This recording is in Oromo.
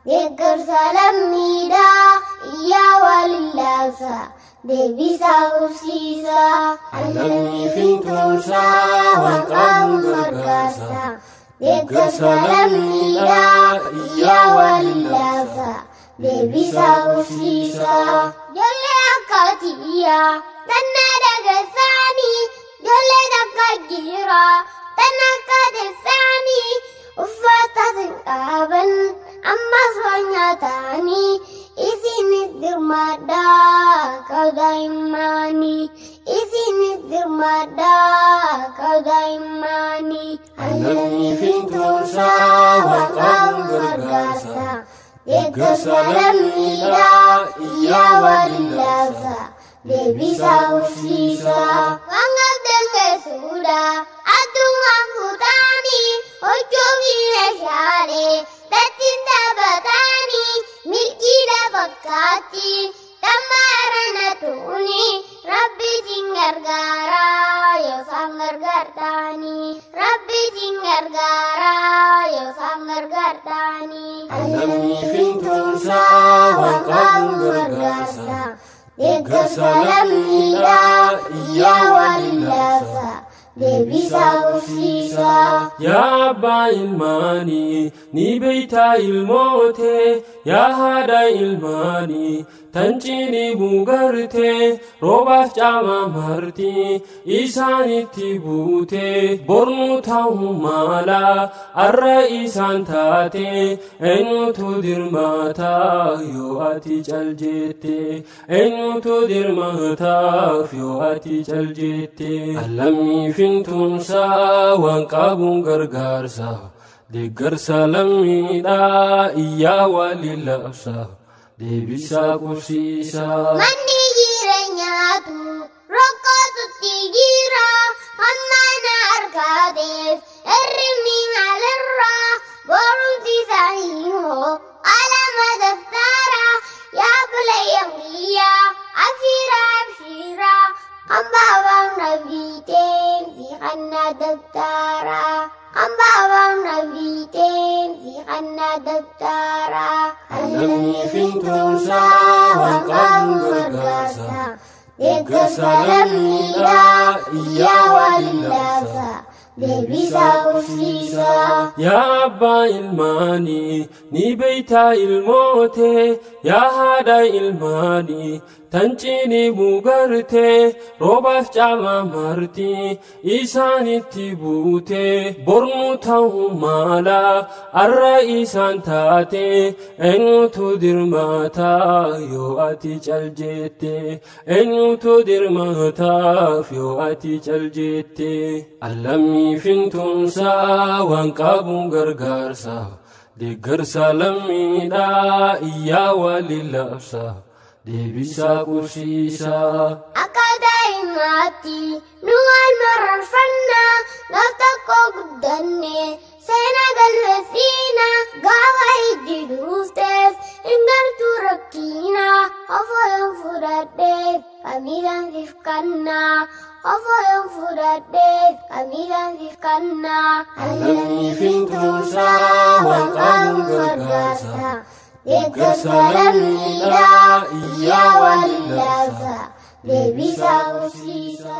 deeggarsa lammiidhaa iyyaa walillaasa deebisa qabsiisa Lammii fintuunsaa waan qabuun gargaarsa deeggarsa lammiidhaa iyyaa walillaasa deebisa qabsiisa ijoollee akkaatiyyaa tannaa dhagasaanii ijoollee takka jira tan akka teessaanii uffata sin qaban ammas waan nyaatanii isinis dirmadhaa kaudaa'immanii isinis dirmadhaa kaudaa'immanii Lammii fintuunsaa waan qabuun gargaarsa deeggarsa lammiidhaa iyyaa walillaasa deebisa qabsiisa waan qabdan keessuudha addunyaa fuutaanii hojjoobii meeshaalee dattiin taphatanii milkiidha fakkaatti dhammaarana tuuni rabbiitiin gargaaraa yoosaan gargaartaanii rabbiitiin gargaaraa yoosaan gargaartaanii Lammii fintuunsaa waan qabuun gargaarsa deeggarsa lammiidhaa iyyaa walillaasa deebisa qabsiisa Yaa abbaa ilmaanii ni beeytaa ilmootee yaa haadha ilmaanii tan cinii buugartee roobaaf caamaa martii isaanitti buutee bornuu ta'uu maalaa arra isaan taatee eenyutu dirmaataa yoo ati caljettee eenyutu dirmaataaf yoo ati caljettee Lammii fintuunsaa waan qabuun gargaarsa deeggarsa lammiidhaa iyyaa walillaasa deebisa qabsiisa manni jireenyaatu rokkootutti jira hammaana harkaateef hirribni maalirraa borumsi isaanii hoo alama daftaara yaa bulayyan biyyaa abshiira hambaabaan nabiiteen si kannaa daftaara hambaabaan nabiiteen si kannaa daftaara Lammii fintuunsaa waan qabuun gargaarsa deeggarsa lammiidhaa iyyaa walillaasa deebisa qabsiisa Yaa abbaa ilmaanii ni beeytaa ilmootee yaa haadha ilmaanii tan cinii buugartee roobaaf caamaa martii isaanitti buutee bornuu ta'uu maalaa arra isaan taatee eenyutu dirmaataa yoo ati caljettee eenyutu dirmaataaf yoo ati caljettee Lammii fintuunsaa waan qabuun gargaarsa deeggarsa lammiidhaa iyyaa walillaasa deebisa qabsiisa akka daa'imaatti nu waan mararfannaa gaaf tokko guddanne seenaa galmeessiina gaafa ijji dhuufteef hin gartuu rakkiinaa ofooyoon fudhadheef kamiidhaan fifkannaa ofooyoon fudhadheef kamiidhaan fifkannaa Lammii fintuunsaa waan qabuun gargaarsa deeggarsa lammiidhaa iyyaa walillaasa deebisa qabsiisa